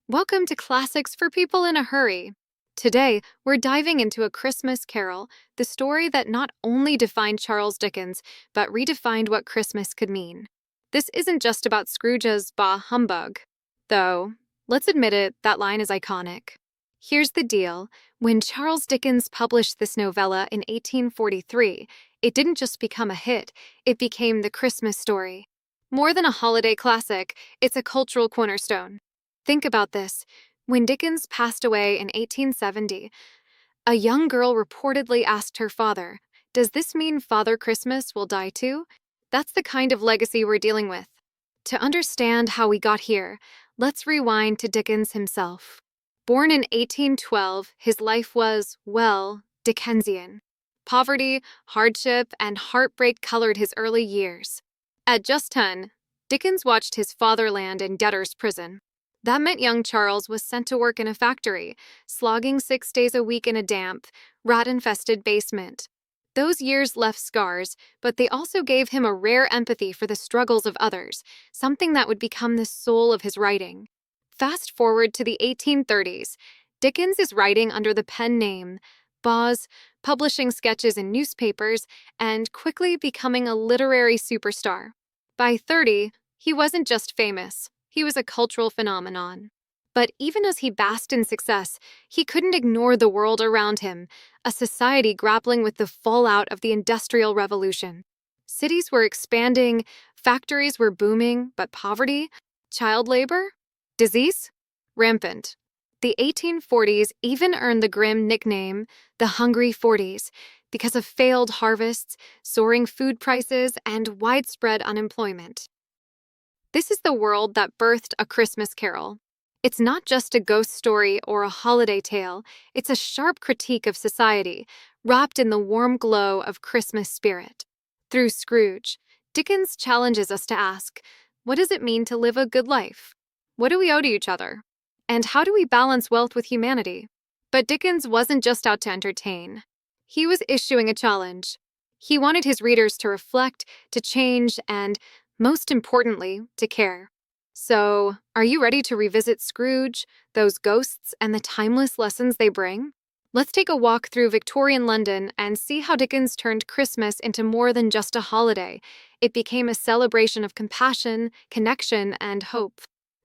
Welcome to Classics for People in a Hurry. Today, we're diving into A Christmas Carol, the story that not only defined Charles Dickens, but redefined what Christmas could mean. This isn't just about Scrooge's bah humbug. Though, let's admit it, that line is iconic. Here's the deal. When Charles Dickens published this novella in 1843, it didn't just become a hit, it became the Christmas story. More than a holiday classic, it's a cultural cornerstone. Think about this. When Dickens passed away in 1870, a young girl reportedly asked her father, "Does this mean Father Christmas will die too?" That's the kind of legacy we're dealing with. To understand how we got here, let's rewind to Dickens himself. Born in 1812, his life was, well, Dickensian. Poverty, hardship, and heartbreak colored his early years. At just 10, Dickens watched his father land in debtor's prison. That meant young Charles was sent to work in a factory, slogging 6 days a week in a damp, rat-infested basement. Those years left scars, but they also gave him a rare empathy for the struggles of others, something that would become the soul of his writing. Fast forward to the 1830s, Dickens is writing under the pen name Boz, publishing sketches in newspapers, and quickly becoming a literary superstar. By 30, he wasn't just famous. He was a cultural phenomenon. But even as he basked in success, he couldn't ignore the world around him, a society grappling with the fallout of the Industrial Revolution. Cities were expanding, factories were booming, but poverty, child labor, disease, rampant. The 1840s even earned the grim nickname, the Hungry Forties, because of failed harvests, soaring food prices, and widespread unemployment. This is the world that birthed A Christmas Carol. It's not just a ghost story or a holiday tale, it's a sharp critique of society, wrapped in the warm glow of Christmas spirit. Through Scrooge, Dickens challenges us to ask, what does it mean to live a good life? What do we owe to each other? And how do we balance wealth with humanity? But Dickens wasn't just out to entertain. He was issuing a challenge. He wanted his readers to reflect, to change, and most importantly, to care. So, are you ready to revisit Scrooge, those ghosts, and the timeless lessons they bring? Let's take a walk through Victorian London and see how Dickens turned Christmas into more than just a holiday. It became a celebration of compassion, connection, and hope.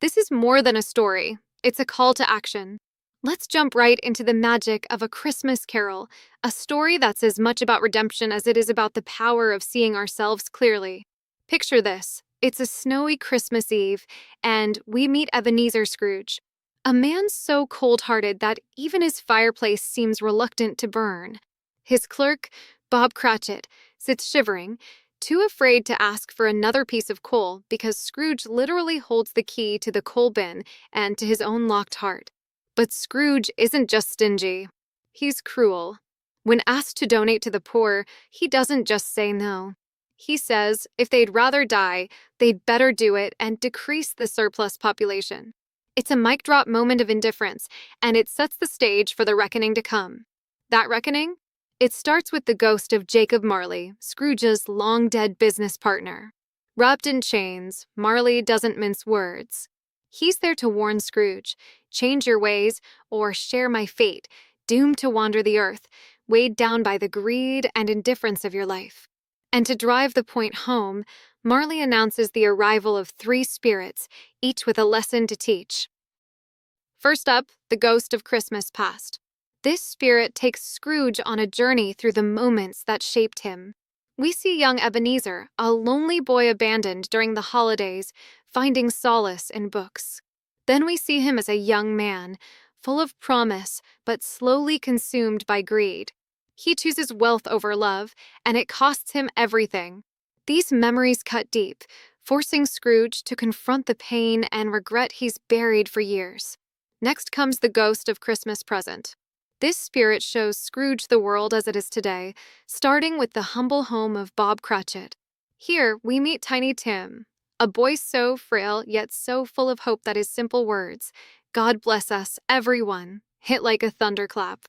This is more than a story. It's a call to action. Let's jump right into the magic of A Christmas Carol, a story that's as much about redemption as it is about the power of seeing ourselves clearly. Picture this. It's a snowy Christmas Eve, and we meet Ebenezer Scrooge, a man so cold-hearted that even his fireplace seems reluctant to burn. His clerk, Bob Cratchit, sits shivering, too afraid to ask for another piece of coal because Scrooge literally holds the key to the coal bin and to his own locked heart. But Scrooge isn't just stingy. He's cruel. When asked to donate to the poor, he doesn't just say no. He says if they'd rather die, they'd better do it and decrease the surplus population. It's a mic drop moment of indifference, and it sets the stage for the reckoning to come. That reckoning? It starts with the ghost of Jacob Marley, Scrooge's long-dead business partner. Wrapped in chains, Marley doesn't mince words. He's there to warn Scrooge, change your ways or share my fate, doomed to wander the earth, weighed down by the greed and indifference of your life. And to drive the point home, Marley announces the arrival of 3 spirits, each with a lesson to teach. First up, the ghost of Christmas past. This spirit takes Scrooge on a journey through the moments that shaped him. We see young Ebenezer, a lonely boy abandoned during the holidays, finding solace in books. Then we see him as a young man, full of promise, but slowly consumed by greed. He chooses wealth over love, and it costs him everything. These memories cut deep, forcing Scrooge to confront the pain and regret he's buried for years. Next comes the ghost of Christmas present. This spirit shows Scrooge the world as it is today, starting with the humble home of Bob Cratchit. Here, we meet Tiny Tim, a boy so frail yet so full of hope that his simple words, "God bless us, everyone," hit like a thunderclap.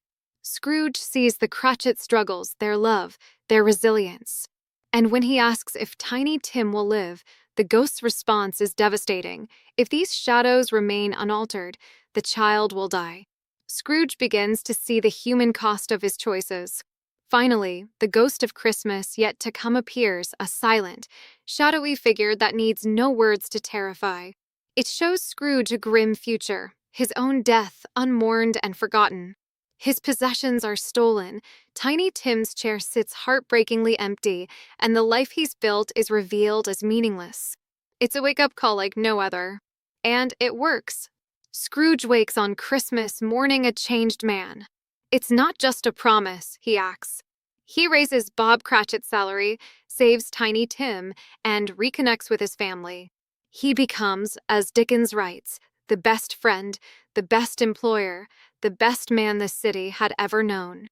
Scrooge sees the Cratchit struggles, their love, their resilience. And when he asks if Tiny Tim will live, The ghost's response is devastating. If these shadows remain unaltered, the child will die. Scrooge begins to see the human cost of his choices. Finally, the ghost of Christmas yet to come appears, a silent, shadowy figure that needs no words to terrify. It shows Scrooge a grim future, his own death unmourned and forgotten. His possessions are stolen, Tiny Tim's chair sits heartbreakingly empty, and the life he's built is revealed as meaningless. It's a wake-up call like no other. And it works. Scrooge wakes on Christmas morning a changed man. It's not just a promise, he acts. He raises Bob Cratchit's salary, saves Tiny Tim, and reconnects with his family. He becomes, as Dickens writes, the best friend, the best employer, the best man the city had ever known.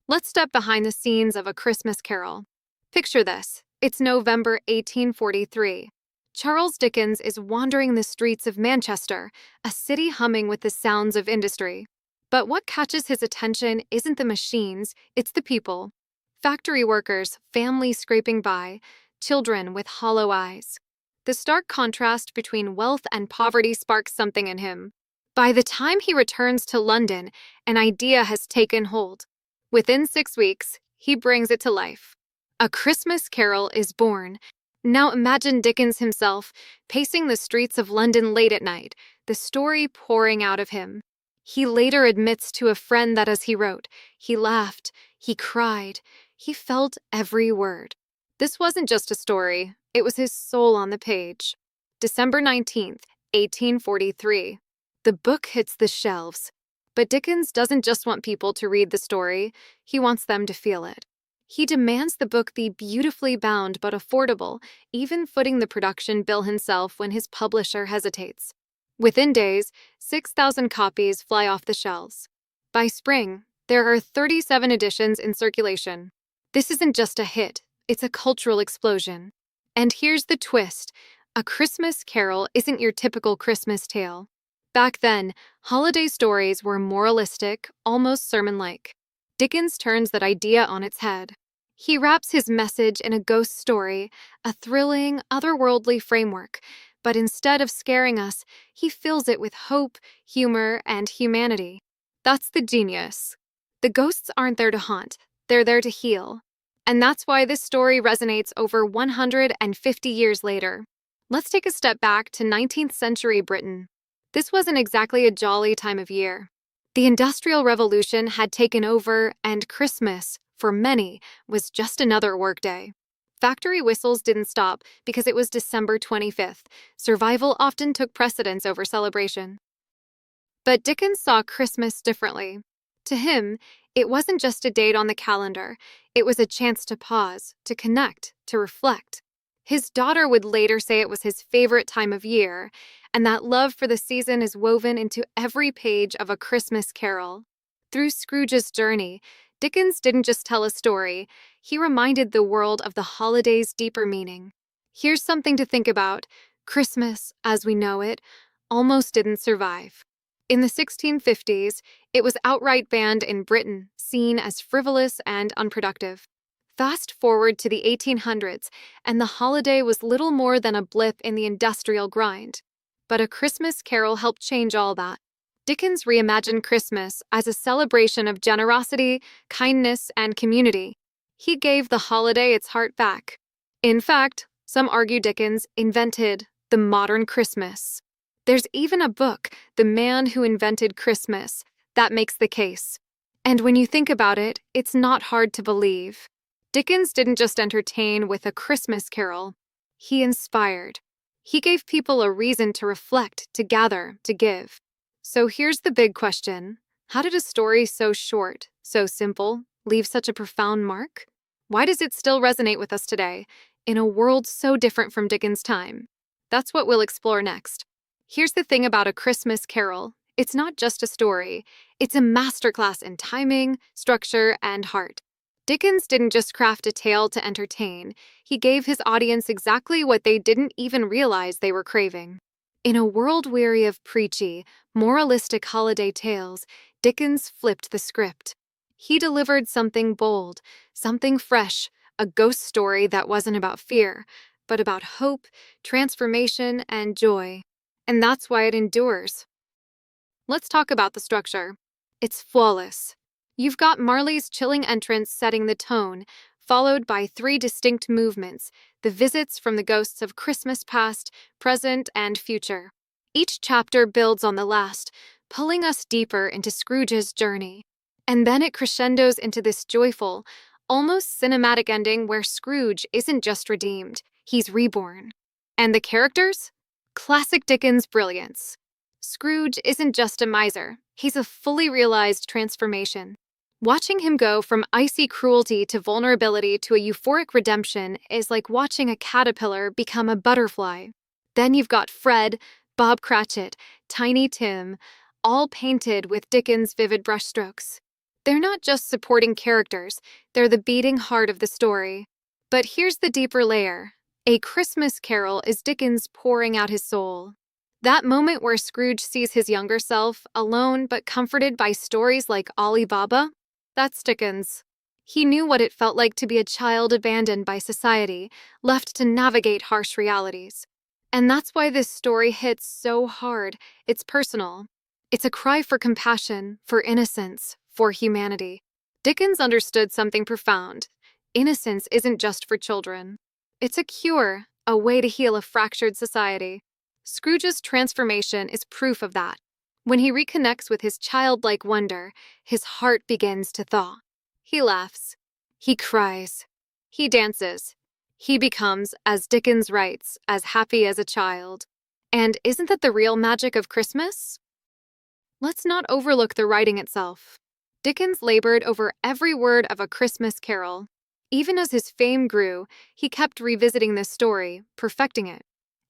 Let's step behind the scenes of A Christmas Carol. Picture this. It's November 1843. Charles Dickens is wandering the streets of Manchester, a city humming with the sounds of industry. But what catches his attention isn't the machines, it's the people. Factory workers, families scraping by, children with hollow eyes. The stark contrast between wealth and poverty sparks something in him. By the time he returns to London, an idea has taken hold. Within 6 weeks, he brings it to life. A Christmas Carol is born. Now imagine Dickens himself, pacing the streets of London late at night, the story pouring out of him. He later admits to a friend that as he wrote, he laughed, he cried, he felt every word. This wasn't just a story, it was his soul on the page. December 19th, 1843. The book hits the shelves. But Dickens doesn't just want people to read the story, he wants them to feel it. He demands the book be beautifully bound but affordable, even footing the production bill himself when his publisher hesitates. Within days, 6,000 copies fly off the shelves. By spring, there are 37 editions in circulation. This isn't just a hit, it's a cultural explosion. And here's the twist. A Christmas Carol isn't your typical Christmas tale. Back then, holiday stories were moralistic, almost sermon-like. Dickens turns that idea on its head. He wraps his message in a ghost story, a thrilling, otherworldly framework, but instead of scaring us, he fills it with hope, humor, and humanity. That's the genius. The ghosts aren't there to haunt, they're there to heal. And that's why this story resonates over 150 years later. Let's take a step back to 19th century Britain. This wasn't exactly a jolly time of year. The Industrial Revolution had taken over, and Christmas, for many, was just another workday. Factory whistles didn't stop because it was December 25th. Survival often took precedence over celebration. But Dickens saw Christmas differently. To him, it wasn't just a date on the calendar. It was a chance to pause, to connect, to reflect. His daughter would later say it was his favorite time of year, and that love for the season is woven into every page of A Christmas Carol. Through Scrooge's journey, Dickens didn't just tell a story, he reminded the world of the holiday's deeper meaning. Here's something to think about. Christmas, as we know it, almost didn't survive. In the 1650s, it was outright banned in Britain, seen as frivolous and unproductive. Fast forward to the 1800s, and the holiday was little more than a blip in the industrial grind. But A Christmas Carol helped change all that. Dickens reimagined Christmas as a celebration of generosity, kindness, and community. He gave the holiday its heart back. In fact, some argue Dickens invented the modern Christmas. There's even a book, The Man Who Invented Christmas, that makes the case. And when you think about it, it's not hard to believe. Dickens didn't just entertain with A Christmas Carol. He inspired. He gave people a reason to reflect, to gather, to give. So here's the big question. How did a story so short, so simple, leave such a profound mark? Why does it still resonate with us today, in a world so different from Dickens' time? That's what we'll explore next. Here's the thing about A Christmas Carol. It's not just a story. It's a masterclass in timing, structure, and heart. Dickens didn't just craft a tale to entertain. He gave his audience exactly what they didn't even realize they were craving. In a world weary of preachy, moralistic holiday tales, Dickens flipped the script. He delivered something bold, something fresh, a ghost story that wasn't about fear, but about hope, transformation, and joy. And that's why it endures. Let's talk about the structure. It's flawless. You've got Marley's chilling entrance setting the tone, followed by three distinct movements, the visits from the ghosts of Christmas past, present, and future. Each chapter builds on the last, pulling us deeper into Scrooge's journey. And then it crescendos into this joyful, almost cinematic ending where Scrooge isn't just redeemed, he's reborn. And the characters? Classic Dickens brilliance. Scrooge isn't just a miser, he's a fully realized transformation. Watching him go from icy cruelty to vulnerability to a euphoric redemption is like watching a caterpillar become a butterfly. Then you've got Fred, Bob Cratchit, Tiny Tim, all painted with Dickens' vivid brushstrokes. They're not just supporting characters, they're the beating heart of the story. But here's the deeper layer. A Christmas Carol is Dickens pouring out his soul. That moment where Scrooge sees his younger self, alone but comforted by stories like Ali Baba, that's Dickens. He knew what it felt like to be a child abandoned by society, left to navigate harsh realities. And that's why this story hits so hard. It's personal. It's a cry for compassion, for innocence, for humanity. Dickens understood something profound. Innocence isn't just for children. It's a cure, a way to heal a fractured society. Scrooge's transformation is proof of that. When he reconnects with his childlike wonder, his heart begins to thaw. He laughs. He cries. He dances. He becomes, as Dickens writes, as happy as a child. And isn't that the real magic of Christmas? Let's not overlook the writing itself. Dickens labored over every word of A Christmas Carol. Even as his fame grew, he kept revisiting this story, perfecting it.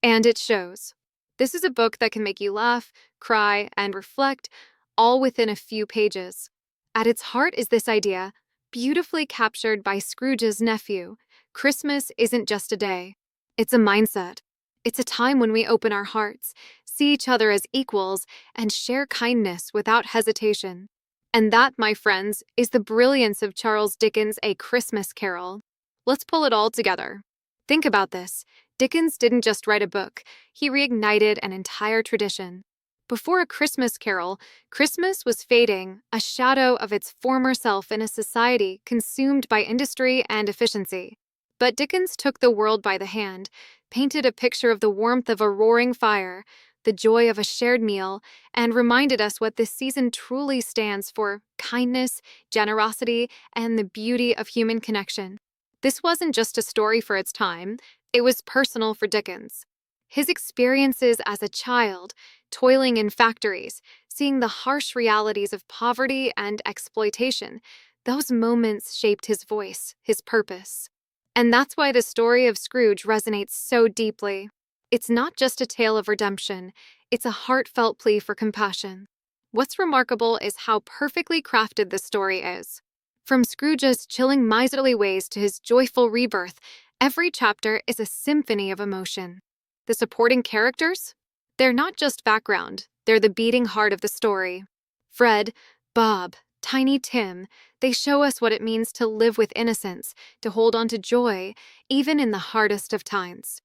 And it shows. This is a book that can make you laugh, cry, and reflect, all within a few pages. At its heart is this idea, beautifully captured by Scrooge's nephew. Christmas isn't just a day. It's a mindset. It's a time when we open our hearts, see each other as equals, and share kindness without hesitation. And that, my friends, is the brilliance of Charles Dickens' A Christmas Carol. Let's pull it all together. Think about this. Dickens didn't just write a book, he reignited an entire tradition. Before A Christmas Carol, Christmas was fading, a shadow of its former self in a society consumed by industry and efficiency. But Dickens took the world by the hand, painted a picture of the warmth of a roaring fire, the joy of a shared meal, and reminded us what this season truly stands for: kindness, generosity, and the beauty of human connection. This wasn't just a story for its time, it was personal for Dickens. His experiences as a child, toiling in factories, seeing the harsh realities of poverty and exploitation, those moments shaped his voice, his purpose. And that's why the story of Scrooge resonates so deeply. It's not just a tale of redemption, it's a heartfelt plea for compassion. What's remarkable is how perfectly crafted the story is. From Scrooge's chilling miserly ways to his joyful rebirth, every chapter is a symphony of emotion. The supporting characters? They're not just background, they're the beating heart of the story. Fred, Bob, Tiny Tim, they show us what it means to live with innocence, to hold on to joy, even in the hardest of times.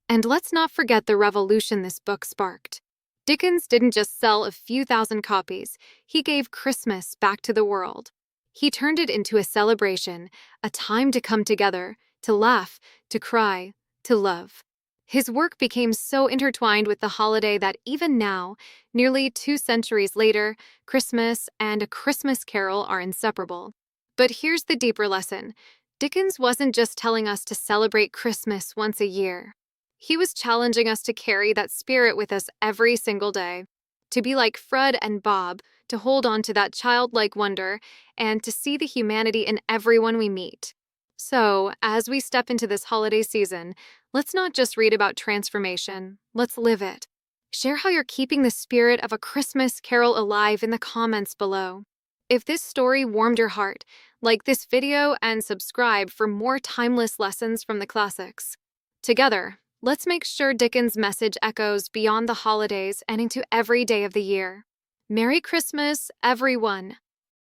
And let's not forget the revolution this book sparked. Dickens didn't just sell a few thousand copies, he gave Christmas back to the world. He turned it into a celebration, a time to come together, to laugh, to cry, to love. His work became so intertwined with the holiday that even now, nearly 2 centuries later, Christmas and A Christmas Carol are inseparable. But here's the deeper lesson. Dickens wasn't just telling us to celebrate Christmas once a year. He was challenging us to carry that spirit with us every single day, to be like Fred and Bob, to hold on to that childlike wonder, and to see the humanity in everyone we meet. So, as we step into this holiday season, let's not just read about transformation, let's live it. Share how you're keeping the spirit of A Christmas Carol alive in the comments below. If this story warmed your heart, like this video and subscribe for more timeless lessons from the classics. Together, let's make sure Dickens' message echoes beyond the holidays and into every day of the year. Merry Christmas, everyone!